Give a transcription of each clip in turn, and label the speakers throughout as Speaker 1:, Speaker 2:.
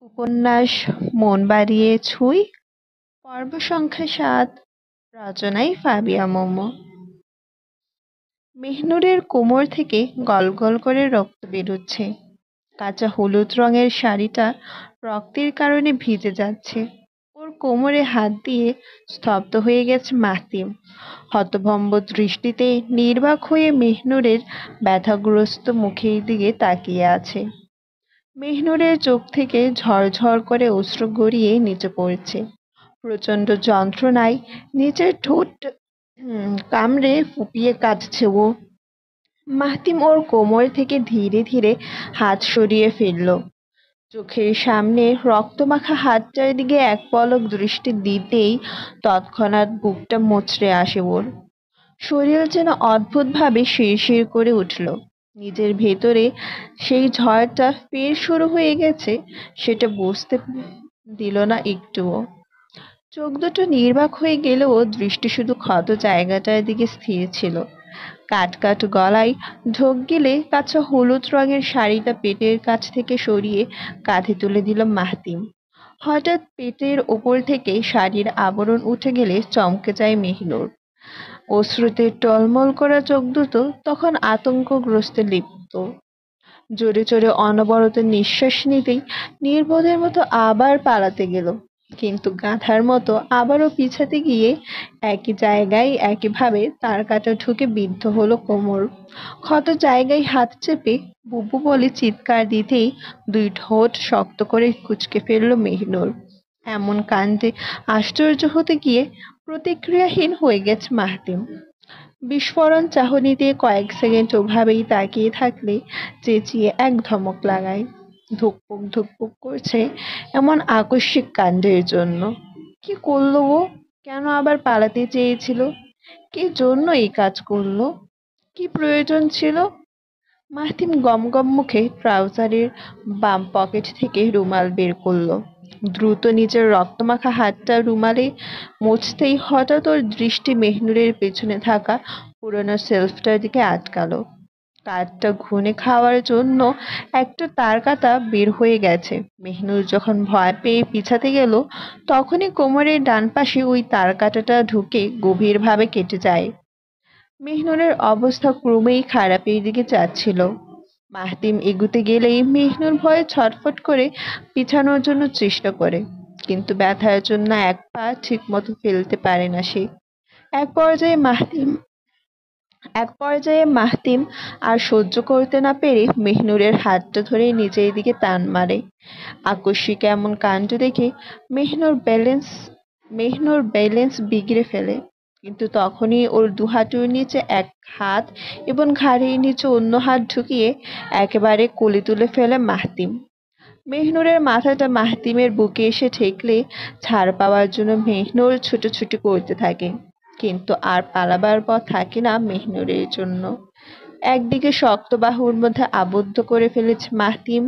Speaker 1: উপন্যাস মন বাড়িয়ে ছুঁই, পর্ব সংখ্যা ৭। রচনায় ফাবিয়া মোমো। মেহনুরের কোমর থেকে গল গল করে রক্ত বেরোচ্ছে। কাঁচা হলুদ রঙের শাড়িটা রক্তের কারণে ভিজে যাচ্ছে। ওর কোমরে হাত দিয়ে স্তব্ধ হয়ে গেছে মাহতিম। হতভম্ব দৃষ্টিতে নির্বাক হয়ে মেহনুরের ব্যথাগ্রস্ত মুখের দিকে তাকিয়ে আছে। মেহনুরের চোখ থেকে ঝরঝর করে অশ্রু গড়িয়ে নিচে পড়ছে। প্রচন্ড যন্ত্রণায় নিচের ঠোঁট কামড়ে ফুপিয়ে কাঁদছে ও। মাহতিম ওর কোমর থেকে ধীরে ধীরে হাত সরিয়ে ফেলল। চোখের সামনে রক্তমাখা হাতটার দিকে এক পলক দৃষ্টি দিতেই তৎক্ষণাৎ বুকটা মুচড়ে আসে ওর। শরীর যেন অদ্ভুতভাবে শিরশির করে উঠল। নিজের ভেতরে সেই ঝড়টা ফের শুরু হয়ে গেছে সেটা বুঝতে দিল না একটুও। চোখ দুটো নির্বাক হয়ে গেলেও দৃষ্টি শুধু ক্ষত জায়গাটার দিকে স্থির ছিল। কাট কাট গলায় ঢোক গিলে কাঁচা হলুদ রঙের শাড়িটা পেটের কাছ থেকে সরিয়ে কাঁধে তুলে দিল মাহতিম। হঠাৎ পেটের ওপর থেকে শাড়ির আবরণ উঠে গেলে চমকে যায় মেহনুর। অশ্রুতে টলমল করা চোখ দুটো তখন আতঙ্কগ্রস্তে লিপ্ত। জোরে জোরে অনবরত নিঃশ্বাস নিতেই নির্বোধের মতো আবার পালাতে গেল, কিন্তু গাধার মতো আবারও পিছাতে গিয়ে একই জায়গায় একইভাবে তার কাটা ঢুকে বিদ্ধ হলো কোমর। ক্ষত জায়গায় হাত চেপে বুবু বলে চিৎকার দিতেই দুই ঠোঁট শক্ত করে কুঁচকে ফেলল মেহনুর। এমন কাণ্ডে আশ্চর্য হতে গিয়ে প্রতিক্রিয়াহীন হয়ে গেছে মাহতিম। বিস্ফোরণ চাহনিতে কয়েক সেকেন্ড ওভাবেই তাকিয়ে থাকলে চেঁচিয়ে এক ধমক লাগায়। ধুকপুক ধুকপুক করছে এমন আকস্মিক কাণ্ডের জন্য। কি করলো ও? কেন আবার পালাতে চেয়েছিল? কি জন্য এই কাজ করলো? কি প্রয়োজন ছিল? মাহতিম গমগম মুখে ট্রাউজারের বাম পকেট থেকে রুমাল বের করলো। দ্রুত নিজের রক্তমাখা হাতটা রুমালে মুছতেই হঠাৎ ওর দৃষ্টি মেহনুরের পেছনে থাকা পুরোনো শেলফটার দিকে আটকালো। কাঠটা ঘুনে খাওয়ার জন্য একটা তারকাটা বের হয়ে গেছে। মেহনুর যখন ভয় পেয়ে পিছাতে গেল তখনই কোমরের ডান পাশে ওই তারকাঁটাটা ঢুকে গভীরভাবে কেটে যায়। মেহনুরের অবস্থা ক্রমেই খারাপের দিকে যাচ্ছিল। মাহতিম এগুতে গেলেই মেহনুর ভয়ে ছটফট করে পিছানোর জন্য চেষ্টা করে, কিন্তু ব্যথার জন্য এক পা ঠিক মতো ফেলতে পারে না সে। এক পর্যায়ে মাহতিম এক পর্যায়ে মাহতিম আর সহ্য করতে না পেরে মেহনুরের হাতটা ধরে নিজের দিকে টান মারে। আকস্মিক এমন কাণ্ড দেখে মেহনুর ব্যালেন্স বিগড়ে ফেলে, কিন্তু তখনই ওর দুহাঁটুর নিচে এক হাত এবং ঘাড়ের নিচে অন্য হাত ঢুকিয়ে একেবারে কোলে তুলে ফেলে মাহতিম। মেহনুরের মাথাটা মাহতিমের বুকে এসে ঠেকলে ছাড় পাওয়ার জন্য মেহনুর ছুটোছুটি করতে থাকে, কিন্তু আর পালাবার পথ থাকে না মেহনুরের জন্য। একদিকে শক্ত বাহুর মধ্যে আবদ্ধ করে ফেলেছে মাহতিম,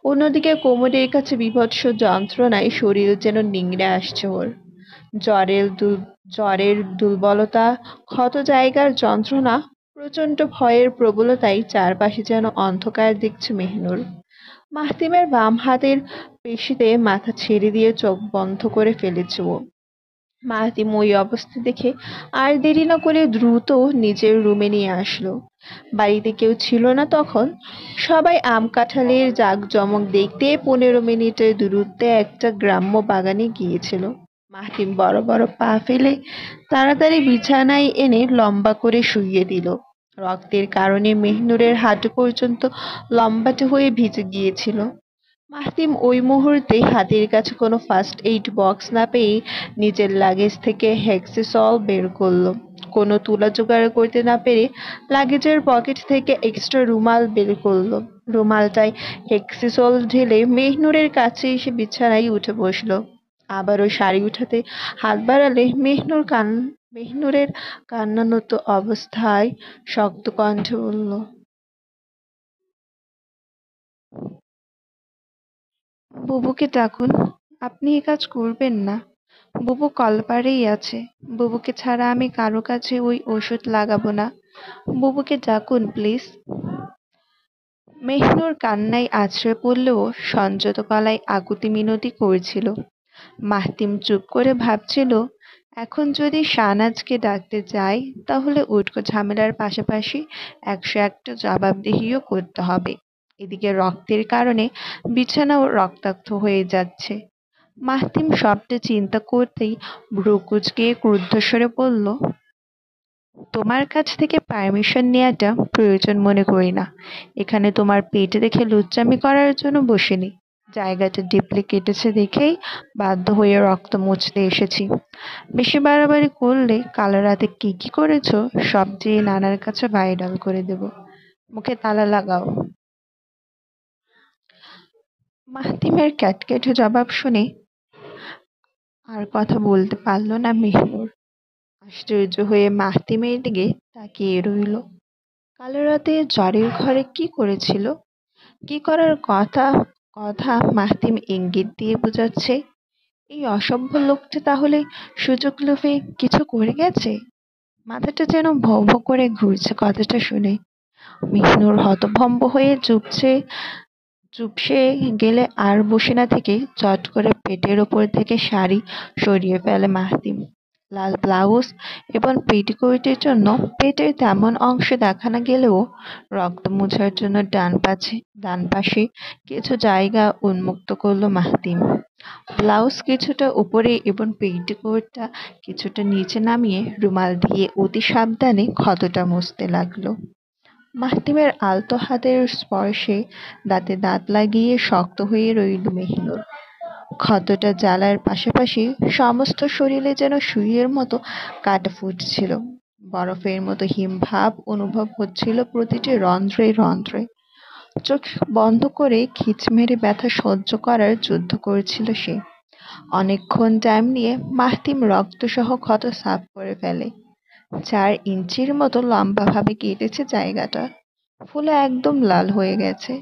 Speaker 1: অন্যদিকে কোমরের কাছে বীভৎস যন্ত্রণায় শরীর যেন নিংড়ে আসছে ওর। জ্বরের দুর্বলতা, ক্ষত জায়গার যন্ত্রণা, প্রচন্ড ভয়ের প্রবলতায় চারপাশে যেন অন্ধকার দেখছে মেহনুর। মাহতিমের বাম হাতের পেশিতে মাথা ছেড়ে দিয়ে চোখ বন্ধ করে ফেলেছে ও। মাহতিম ওই অবস্থা দেখে আর দেরি না করে দ্রুত নিজের রুমে নিয়ে আসলো। বাড়িতে কেউ ছিল না তখন। সবাই আম কাঁঠালের জাঁকজমক দেখতে 15 মিনিটের দূরত্বে একটা গ্রাম্য বাগানে গিয়েছিল। মাহতিম বড় বড় পা ফেলে তাড়াতাড়ি বিছানায় এনে লম্বা করে শুইয়ে দিল। রক্তের কারণে মেহনুরের হাঁটু পর্যন্ত লম্বাটে হয়ে ভিজে গিয়েছিল। মাহতিম ওই মুহূর্তে হাতের কাছে কোনো ফার্স্ট এইড বক্স না পেয়ে নিজের লাগেজ থেকে হেক্সিসল বের করলো। কোনো তুলা জোগাড় করতে না পেরে লাগেজের পকেট থেকে এক্সট্রা রুমাল বের করলো। রুমালটায় হেক্সিসল ঢেলে মেহনুরের কাছে এসে বিছানায় উঠে বসলো। আবারও শাড়ি উঠাতে হাত বাড়ালে মেহনুরের কান্নানত অবস্থায় শক্ত কণ্ঠে বলল, বুবুকে ডাকুন। আপনি এ কাজ করবেন না। বুবু কলপারেই আছে। বুবুকে ছাড়া আমি কারো কাছে ওই ওষুধ লাগাবো না। বুবুকে ডাকুন প্লিজ। মেহনুর কান্নায় আছড়ে পড়লেও সংযত গলায় আকুতি মিনতি করছিল। মাহতিম চুপ করে ভাবছিল, এখন যদি শাহনাজকে ডাকতে যাই তাহলে উটকো ঝামেলার পাশাপাশি ১০১টা জবাবদিহিও করতে হবে। এদিকে রক্তের কারণে বিছানাও রক্তাক্ত হয়ে যাচ্ছে। মাহতিম সবটা চিন্তা করতেই ভ্রু কুঁচকে ক্রুদ্ধস্বরে বলল, তোমার কাছ থেকে পারমিশন নেয়াটা প্রয়োজন মনে করি না। এখানে তোমার পেট দেখে লুচ্চামি করার জন্য বসিনি। জায়গাটা ডিপলি কেটেছে দেখেই বাধ্য হয়ে রক্ত মুছতে এসেছি। বেশি বাড়াবাড়ি করলে কাল রাতে কি কি করেছো সব যেয়ে নানার কাছে ভাইরাল করে দেব। মুখে তালা লাগাও। মাহতিমের ক্যাটকেটে জবাব শুনে আর কথা বলতে পারল না মেহনুর। আশ্চর্য হয়ে মাহতিমের দিকে তাকিয়ে রইল। কাল রাতে জ্বরের ঘরে কি করেছিল? কি করার কথা কথা মাহতিম ইঙ্গিত দিয়ে বোঝাচ্ছে। এই অসভ্য লোকটা তাহলে সুযোগ লোভে কিছু করে গেছে। মাথাটা যেন ভৌ ভৌ করে ঘুরছে কথাটা শুনে। মিহিনুর হতভম্ব হয়ে চুপসে গেলে আর বসে না থেকে চট করে পেটের ওপর থেকে শাড়ি সরিয়ে ফেলে মাহতিম। লাল ব্লাউজ এবং পেটিকোটের জন্য পেটের তেমন অংশ দেখা না গেলেও রক্ত মোছার জন্য ডান পাশে কিছু জায়গা উন্মুক্ত করলো মাহতিম। ব্লাউজ কিছুটা উপরে এবং পেটিকোটটা কিছুটা নিচে নামিয়ে রুমাল দিয়ে অতি সাবধানে ক্ষতটা মুছতে লাগলো। মাহতিমের আলতো হাতের স্পর্শে দাঁতে দাঁত লাগিয়ে শক্ত হয়ে রইল মেহিনুর। ক্ষতটা জ্বালার পাশাপাশি সমস্ত শরীরে যেন সুইয়ের মতো কাটা ফুটছিল। বরফের মতো হিমভাব অনুভব হচ্ছিল প্রতিটি রন্ধ্রে রন্ধ্রে। চোখ বন্ধ করে খিচ মেরে ব্যথা সহ্য করার যুদ্ধ করছিল সে। অনেকক্ষণ টাইম নিয়ে মাহতিম রক্তসহ ক্ষত সাফ করে ফেলে। ৪ ইঞ্চির মতো লম্বাভাবে কেটেছে জায়গাটা। ফুলে একদম লাল হয়ে গেছে।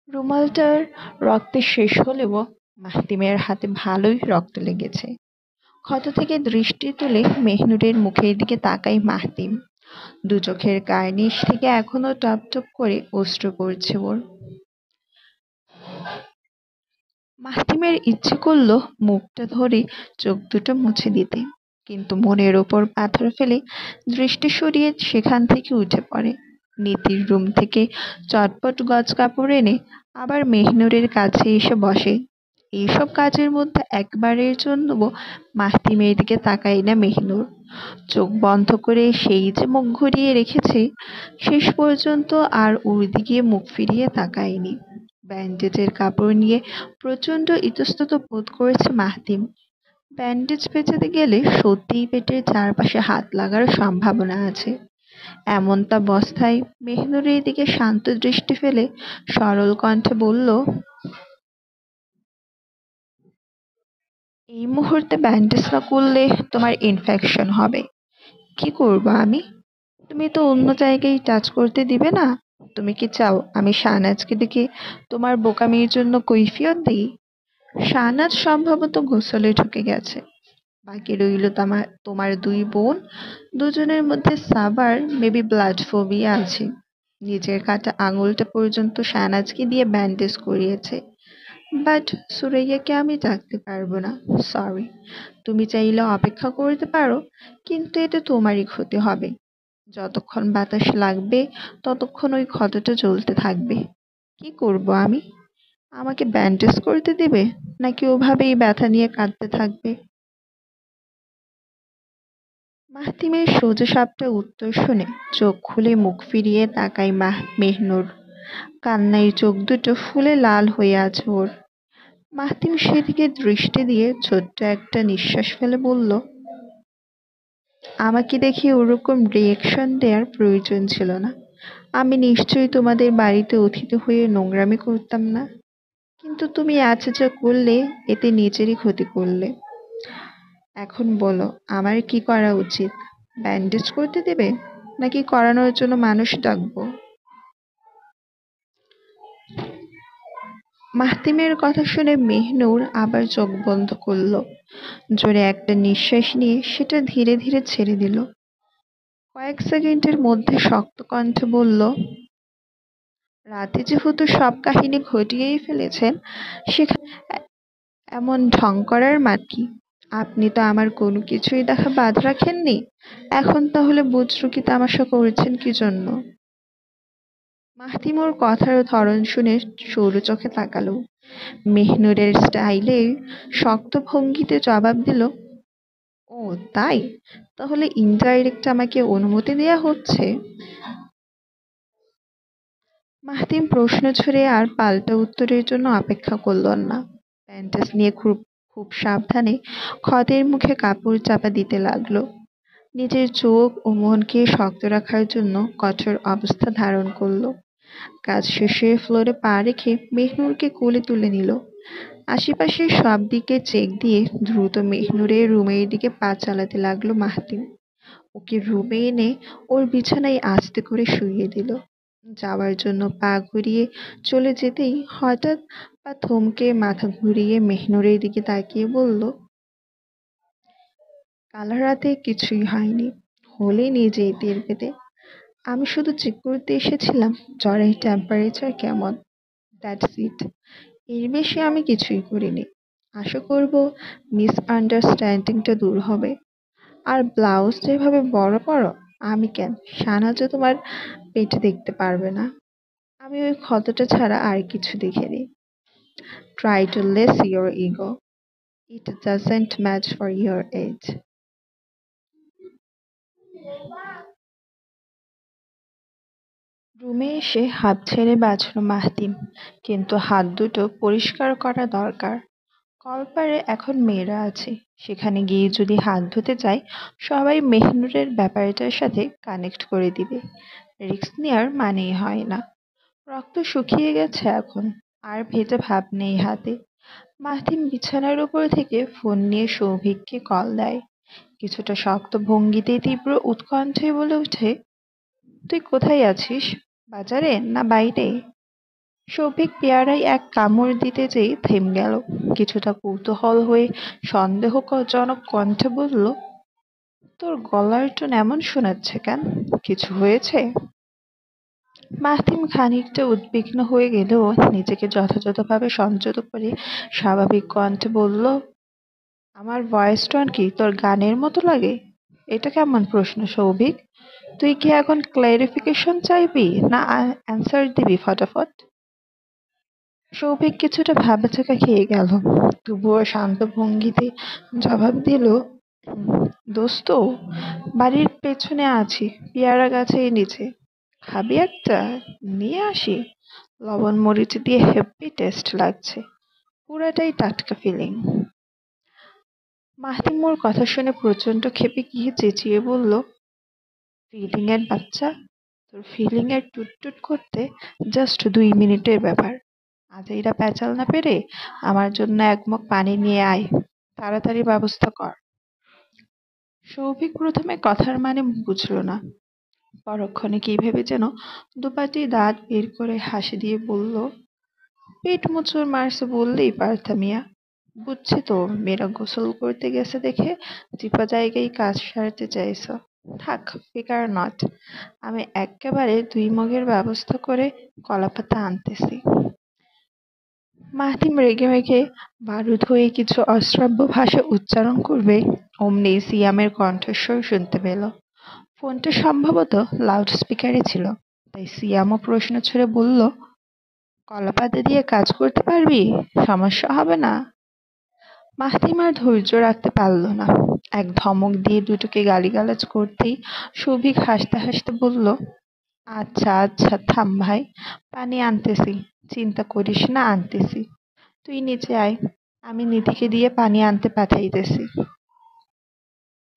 Speaker 1: রুমালটার রক্তে শেষ হলেও মাহতিমের হাতে ভালোই রক্ত লেগেছে। ক্ষত থেকে দৃষ্টি তুলে মেহনুরের মুখের দিকে তাকায় মাহতিম। দু চোখের কার্নিশ থেকে এখনো টপ টপ করে অশ্রু পড়ছে ওর। মাহতিমের ইচ্ছে করল মুখটা ধরে চোখ দুটো মুছে দিতে, কিন্তু মনের ওপর পাথর ফেলে দৃষ্টি সরিয়ে সেখান থেকে উঠে পড়ে। নীতির রুম থেকে চটপট গজ কাপড় এনে আবার মেহনুরের কাছে এসে বসে। এইসব কাজের মধ্যে একবারের জন্যও মাহতিমের দিকে তাকায় না মেহনুর। চোখ বন্ধ করে সেই যে মুখ ঘুরিয়ে রেখেছে, শেষ পর্যন্ত আর ওর দিকে মুখ ফিরিয়ে তাকায়নি। ব্যান্ডেজের কাপড় নিয়ে প্রচন্ড ইতস্তত বোধ করেছে মাহতিম। ব্যান্ডেজ পেঁচাতে গেলে সত্যিই পেটের চারপাশে হাত লাগার সম্ভাবনা আছে। এমতাবস্থায় মেহনুরের দিকে শান্ত দৃষ্টি ফেলে সরল কণ্ঠে বলল, এই মুহূর্তে ব্যান্ডেজ না করলে তোমার ইনফেকশন হবে। কি করব আমি? তুমি তো অন্য জায়গায় টাচ করতে দিবে না। তুমি কি চাও আমি শাহনাজকে ডেকে তোমার বোকামির জন্য কৈফিয়ত দিই? শাহনাজ সম্ভবত গোসলে ঢুকে গেছে। বাকি রইল তোমার তোমার 2 বোন। দুজনের মধ্যে সাবার মেবি ব্লাড ফোবিয়া আছে। নিজের কাটা আঙুলটা পর্যন্ত শাহনাজকে দিয়ে ব্যান্ডেজ করিয়েছে। বাট সুরাইয়াকে আমি ডাকতে পারবো না। সরি। তুমি চাইলে অপেক্ষা করতে পারো, কিন্তু এতে তোমারই ক্ষতি হবে। যতক্ষণ বাতাস লাগবে ততক্ষণ ওই ক্ষতটা জ্বলতে থাকবে। কি করব আমি? আমাকে ব্যান্ডেজ করতে দেবে, নাকি ওভাবেই ব্যথা নিয়ে কাঁদতে থাকবে? মাহতিমের সোজাসাপটা উত্তর শুনে চোখ খুলে মুখ ফিরিয়ে তাকায় মেহনুর। কান্নায় চোখ দুটো ফুলে লাল হয়ে আছে ওর। মাহতিম সেদিকে দৃষ্টি দিয়ে ছোট্ট একটা নিঃশ্বাস ফেলে বলল, আমাকে দেখে ওরকম রিয়েকশন দেওয়ার প্রয়োজন ছিল না। আমি নিশ্চয়ই তোমাদের বাড়িতে অতিথি হয়ে নোংরামি করতাম না। কিন্তু তুমি আজ যা করলে এতে নিজেরই ক্ষতি করলে। এখন বলো আমার কি করা উচিত? ব্যান্ডেজ করতে দেবে, নাকি করানোর জন্য মানুষ ডাকবো? মাহতিমের কথা শুনে মেহনুর আবার চোখ বন্ধ করল। জোরে একটা নিঃশ্বাস নিয়ে সেটা ধীরে ধীরে ছেড়ে দিল। কয়েক সেকেন্ডের মধ্যে শক্ত কণ্ঠে বলল, রাতে যেহেতু সব কাহিনী ঘটিয়েই ফেলেছেন, সেখানে এমন ঢং করার মানে কি? আপনি তো আমার কোনো কিছুই দেখা বাদ রাখেননি। এখন তাহলে বুজরুকি তামাশা করেছেন কি জন্য? মাহতিম ওর কথার ধরন শুনে সরু চোখে তাকালো। মেহনুরের স্টাইলে শক্ত ভঙ্গিতে জবাব দিল, ও তাই? তাহলে ইনডাইরেক্ট আমাকে অনুমতি দেয়া হচ্ছে? মাহতিম প্রশ্ন ছুড়ে আর পাল্টা উত্তরের জন্য অপেক্ষা করল না। প্যান্টেস নিয়ে খুব খুব সাবধানে খদের মুখে কাপড় চাপা দিতে লাগলো। নিজের চোখ ও মনকে শক্ত রাখার জন্য কঠোর অবস্থা ধারণ করলো। কাজ শেষে ফ্লোরে পা রেখে মেহনুরকে কোলে তুলে নিল। আশেপাশের সব দিকে চেক দিয়ে দ্রুত মেহনুরের রুমের দিকে পা চালাতে লাগলো মাহতিম। ওকে রুমে এনে ওর বিছানায় আস্তে করে শুইয়ে দিল। যাওয়ার জন্য পা ঘুরিয়ে চলে যেতেই হঠাৎ পা থমকে মাথা ঘুরিয়ে মেহনুরের দিকে তাকিয়ে বলল, কাল রাতে কিছুই হয়নি, হলে নিজেই টের পেতে। আমি শুধু চেক করতে এসেছিলাম জ্বরের টেম্পারেচার কেমন, দ্যাটস ইট। এর বেশি আমি কিছুই করিনি। আশা করব মিসআন্ডারস্ট্যান্ডিংটা দূর হবে। আর ব্লাউজ যেভাবে বড় বড়, আমি কেন, সানাজও তোমার পেটে দেখতে পারবে না। আমি ওই ক্ষতটা ছাড়া আর কিছু দেখিনি। Try to less your ego, it doesn't match for your age. রুমে এসে হাত ছেড়ে বাঁচল মাহতিম, কিন্তু হাত দুটো পরিষ্কার করা দরকার। কলপারে এখন মেয়েরা আছে, সেখানে গিয়ে যদি হাত ধুতে চায় সবাই মেহনুরের ব্যাপারটার সাথে কানেক্ট করে দিবে। রিস্ক নেওয়ার মানেই হয় না। রক্ত শুকিয়ে গেছে এখন, আর ভেজা ভাব নেই হাতে। মাহতিম বিছানার উপর থেকে ফোন নিয়ে সৌভিককে কল দেয়। কিছুটা শক্ত ভঙ্গিতে তীব্র উৎকণ্ঠায় বলে ওঠে, তুই কোথায় আছিস? বাজারে না বাইরে? সৌভিক পেয়ারায় এক কামড় দিতে যেই থেমে গেল। কিছুটা কৌতূহল হয়ে সন্দেহজনক কণ্ঠে বলল, তোর গলার টোন এমন শোনাচ্ছে কেন? কিছু হয়েছে? মাহতিম খানিকটা উদ্বিগ্ন হয়ে গেলেও নিজেকে যথাযথভাবে সংযত করে স্বাভাবিক কণ্ঠে বলল, আমার ভয়েস টোন কি তোর গানের মতো লাগে? এটা কেমন প্রশ্ন সৌভিক? তুই কি এখন ক্লারিফিকেশন চাইবি না অ্যান্সার দিবি ফটাফট? সৌভিক কিছুটা ভ্যাবাচ্যাকা খেয়ে গেল, তবুও শান্ত ভঙ্গিতে জবাব দিল, দোস্ত, বাড়ির পেছনে আছি, পেয়ারা গাছের নিচে। খাবি একটা? নিয়ে আসি। লবণ মরিচ দিয়ে হেব্বি টেস্ট লাগছে, পুরাটাই টাটকা ফিলিং। মাহতিম ওর কথা শুনে প্রচন্ড ক্ষেপে গিয়ে চেঁচিয়ে বলল, ফিলিং এর বাচ্চা, তোর ফিলিং এর টুট করতে জাস্ট 2 মিনিটের ব্যাপার। আজাইরা প্যাচাল না পেরে আমার জন্য এক মগ পানি নিয়ে আয়, তাড়াতাড়ি ব্যবস্থা কর। সৌভিক প্রথমে কথার মানে বুঝল না, পরক্ষণে কি ভেবে যেন দুপাটি দাঁত বের করে হাসি দিয়ে বলল, পেট মোচড় মারছে বললেই পারতাম মিয়া। বুঝছি তো মেয়েরা গোসল করতে গেছে দেখে চিপা জায়গায় কাজ সারতে চাইছ। থাক, ফিকার নট। আমি এক্কেবারে 2 মগের ব্যবস্থা করে কলাপাতা আনতেছি। মাহতিম রেগে বারুদ হয়ে কিছু অশ্রাব্য ভাষা উচ্চারণ করবে অমনি সিয়ামের কণ্ঠস্বর শুনতে পেল। ফোনটা সম্ভবত লাউড স্পিকারে ছিল, তাই সিয়ামও প্রশ্ন ছুড়ে বলল, কলাপাতা দিয়ে কাজ করতে পারবি? সমস্যা হবে না? মাহতিম আর ধৈর্য রাখতে পারল না, এক ধমক দিয়ে দুটোকে গালিগালাজ করতেই সৌভিক হাসতে হাসতে বলল, আচ্ছা আচ্ছা থাম ভাই, পানি আনতেছি, চিন্তা করিস না, আনতেছি। তুই নিচে আয়, আমি নিধিকে দিয়ে পানি আনতে পাঠাইতেছি।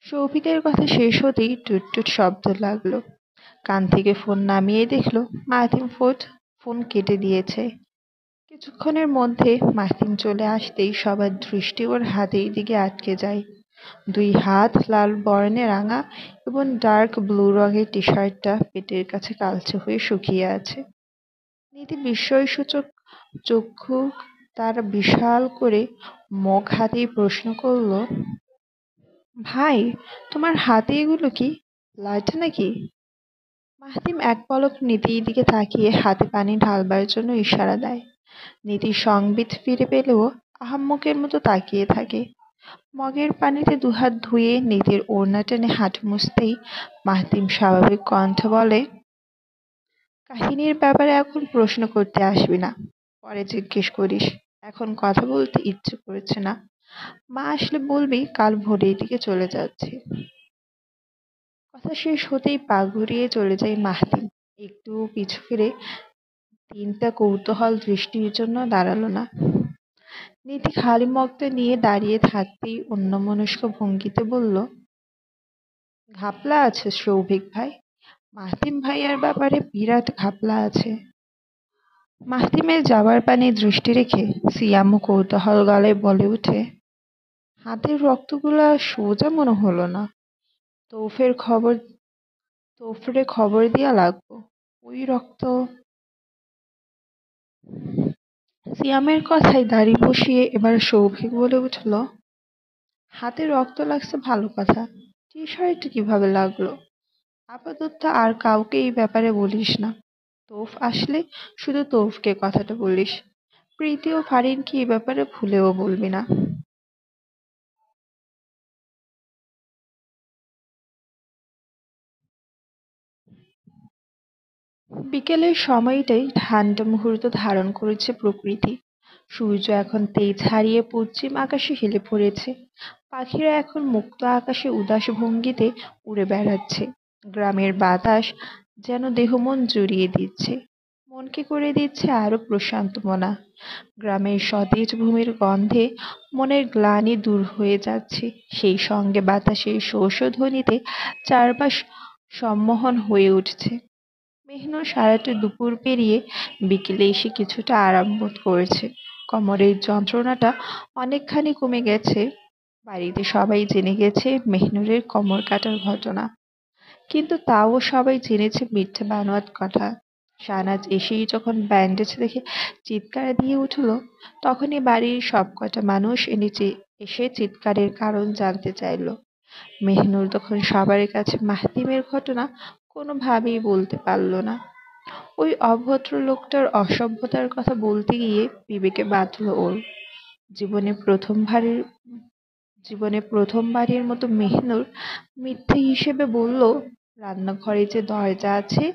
Speaker 1: সৌভিকের কথা শেষ হতেই টুট টুট শব্দ লাগলো। কান থেকে ফোন নামিয়ে দেখলো মাহিম ফোন কেটে দিয়েছে। কিছুক্ষণের মধ্যে মাহিম চলে আসতেই সবার দৃষ্টি ওর হাতের দিকে আটকে যায়। 2 হাত লাল বর্ণে রাঙা এবং ডার্ক ব্লু রঙের টি শার্টটা পেটের কাছে কালচে হয়ে শুকিয়ে আছে। নিধি বিস্ময়সূচক চক্ষু তার বিশাল করে মুখ হাতেই প্রশ্ন করলো, ভাই, তোমার হাতে এগুলো কি? ব্লাড নাকি? মাহতিম এক পলক নীতির দিকে তাকিয়ে হাতে পানি ঢালবার জন্য ইশারা দেয়। নীতি সংবিত ফিরে পেলেও আহাম্মকের মতো তাকিয়ে থাকে। মগের পানিতে দুহাত ধুয়ে নীতির ওড়না টেনে হাঁটু মুছতেই মাহতিম স্বাভাবিক কণ্ঠে বলে, কাহিনীর ব্যাপারে এখন প্রশ্ন করতে আসবি না, পরে জিজ্ঞেস করিস। এখন কথা বলতে ইচ্ছে করছে না। মা আসলে বলবি কাল ভোরের দিকে চলে যাচ্ছি। কথা শেষ হতেই পা ঘুরিয়ে চলে যায় মাহতিম। একটু পিছু ফিরে তিনটা কৌতূহল দৃষ্টির জন্য দাঁড়ালো না। নীতি খালি মগটা নিয়ে দাঁড়িয়ে থাকতেই অন্যমনস্ক ভঙ্গিতে বলল, ঘাপলা আছে সৌভিক ভাই। মাহতিম ভাইয়ার ব্যাপারে বিরাট ঘাপলা আছে। মাহতিমের যাবার পানে দৃষ্টি রেখে সিয়ামও কৌতূহল গলায় বলে উঠে, হাতের রক্তগুলা সোজা মনে হলো না। তৌফের খবর তৌফরে খবর দিয়া লাগবো। ওই রক্ত। সিয়ামের কথায় দাড়ি বসিয়ে এবার সৌভিক বলে উঠল, হাতে রক্ত লাগছে ভালো কথা, টি শার্টে কিভাবে লাগলো? আপাতত আর কাউকে এই ব্যাপারে বলিস না। তৌফ আসলে শুধু তৌফকে কথাটা বলিস। প্রীতি ও ফারিনকে এই ব্যাপারে ভুলেও বলবি না। বিকেলের সময়টাই ঠান্ডা মুহূর্ত ধারণ করেছে প্রকৃতি। সূর্য এখন তেজ হারিয়ে পশ্চিম আকাশে হেলে পড়েছে। পাখিরা এখন মুক্ত আকাশে উদাস ভঙ্গিতে উড়ে বেড়াচ্ছে। গ্রামের বাতাস যেন দেহমন জুড়িয়ে দিচ্ছে, মনকে করে দিচ্ছে আরো প্রশান্ত মনা। গ্রামের সতেজ ভূমির গন্ধে মনের গ্লানি দূর হয়ে যাচ্ছে। সেই সঙ্গে বাতাসের শো শো ধ্বনিতে চারপাশ সম্মোহন হয়ে উঠছে। মেহনুর সারাটা দুপুর পেরিয়ে বিকেলে এসে কিছুটা আরাম বোধ করেছে। কোমরের যন্ত্রণাটা অনেকখানি কমে গেছে। বাড়িতে সবাই জেনে গেছে মেহনুরের কোমর কাটার ঘটনা, কিন্তু তাও সবাই জেনেছে মিথ্যে বানোয়াট কথা। শাহনাজ এসেই যখন ব্যান্ডেজ দেখে চিৎকার দিয়ে উঠল, তখনই বাড়ির সবকটা মানুষ এসে চিৎকারের কারণ জানতে চাইল। মেহনুর তখন সবার কাছে মাহতিমের ঘটনা কোনোভাবেই বলতে পারল না। ওই অভদ্র লোকটার অসভ্যতার কথা বলতে গিয়ে বিবেকে বাধল ওর। জীবনে প্রথমবারের জীবনে প্রথমবারের মতো মেহনুর মিথ্যে হিসেবে বলল, রান্নাঘরে যে দরজা আছে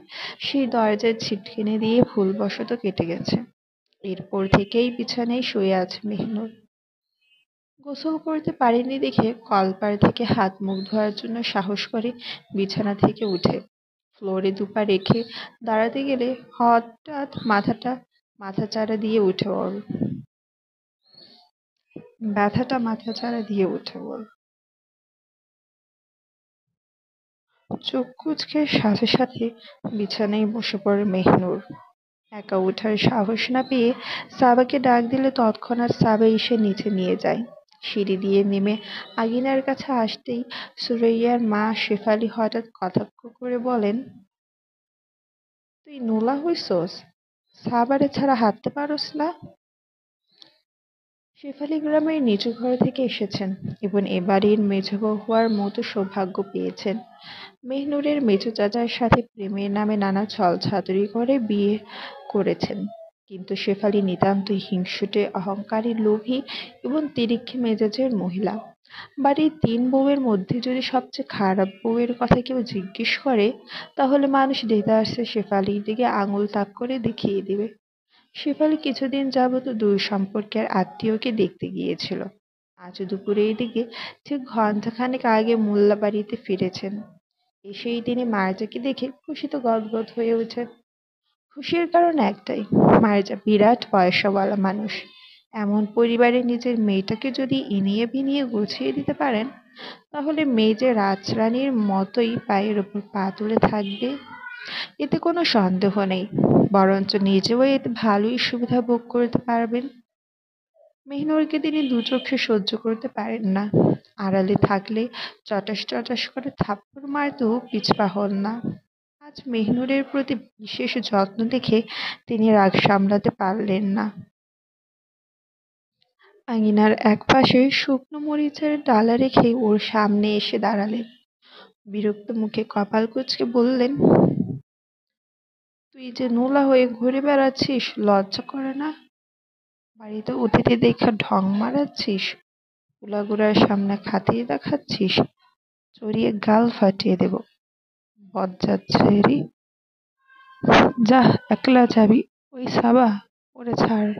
Speaker 1: সেই দরজায় ছিটকিনি দিয়ে ভুলবশত কেটে গেছে। এরপর থেকেই বিছানায় শুয়ে আছে মেহনুর। গোসল করতে পারেনি দেখে কলপার থেকে হাত মুখ ধোয়ার জন্য সাহস করে বিছানা থেকে উঠে ফ্লোরে দুপা রেখে দাঁড়াতে গেলে হঠাৎ মাথাচাড়া দিয়ে উঠে ওর ব্যথাটা মাথাচাড়া দিয়ে উঠে ওর চোখ কুঁচকে সাথে সাথে বিছানায় বসে পড়ে মেহনুর। একা ওঠার সাহস না পেয়ে সাবাকে ডাক দিলে তৎক্ষণাৎ সাবা এসে নিচে নিয়ে যায়। সিঁড়ি দিয়ে নেমে আগিনার কাছে আসতেই সুরাইয়ার মা শেফালি হঠাৎ কটাক্ষ করে বলেন, তুই নোলা হইছস? সাবারে ছাড়া হাঁটতে পারস না? শেফালি গ্রামের নিচু ঘর থেকে এসেছেন এবং এ বাড়ির মেঝো বউ হওয়ার মতো সৌভাগ্য পেয়েছেন। মেহনুরের মেজো চাচার সাথে প্রেমের নামে নানা ছলচাতুরি করে বিয়ে করেছেন, কিন্তু শেফালি নিতান্তই হিংসুটে, অহংকারী, লোভী এবং তিরিক্ষি মেজাজের মহিলা। বাড়ির তিন বউয়ের মধ্যে যদি সবচেয়ে খারাপ বউয়ের কথা কেউ জিজ্ঞেস করে, তাহলে মানুষ দেদারসে শেফালির দিকে আঙুল তাক করে দেখিয়ে দিবে। শেফালি কিছুদিন যাবত দূর সম্পর্কের আত্মীয়কে দেখতে গিয়েছিল। আজ দুপুরের দিকে ঠিক ঘণ্টাখানেক আগে মোল্লা বাড়িতে ফিরেছেন। এসেই তিনি মার্জাকে দেখে খুশিতে গদগদ হয়ে ওঠেন। খুশির কারণ একটাই, মার্জা বিরাট পয়সাওয়ালা মানুষ। এমন পরিবারে নিজের মেয়েটাকে যদি ইনিয়ে বিনিয়ে গুছিয়ে দিতে পারেন, তাহলে মেয়ে যে রাজরানীর মতোই পায়ের ওপর পা তুলে থাকবে, এতে কোনো সন্দেহ নেই। বরঞ্চ নিজেও এতে ভালোই সুবিধা ভোগ করতে পারবেন। মেহনুরকে তিনি দুচোখে সহ্য করতে পারেন না। আড়ালে থাকলে চটাস চটাস করে থাপ্পড় মারতেও পিছপা হন না। আজ মেহনুরের প্রতি বিশেষ যত্ন দেখে তিনি রাগ সামলাতে পারলেন না। আঙিনার একপাশে শুকনো মরিচের ডালা রেখে ওর সামনে এসে দাঁড়ালেন। বিরক্ত মুখে কপাল কুঁচকে বললেন, তুই যে নোলা হয়ে ঘুরে বেড়াচ্ছিস, লজ্জা করে না? বাড়িতে অতিথি দেখে ঢং মারাচ্ছিস, উলাগুড়ার সামনে খাতির দেখাচ্ছিস, চড়িয়ে গাল ফাটিয়ে দেব। বজ্জাত ছেড়ি, যা একলা যাবি? ওই সাবা, ওরে ছাড়।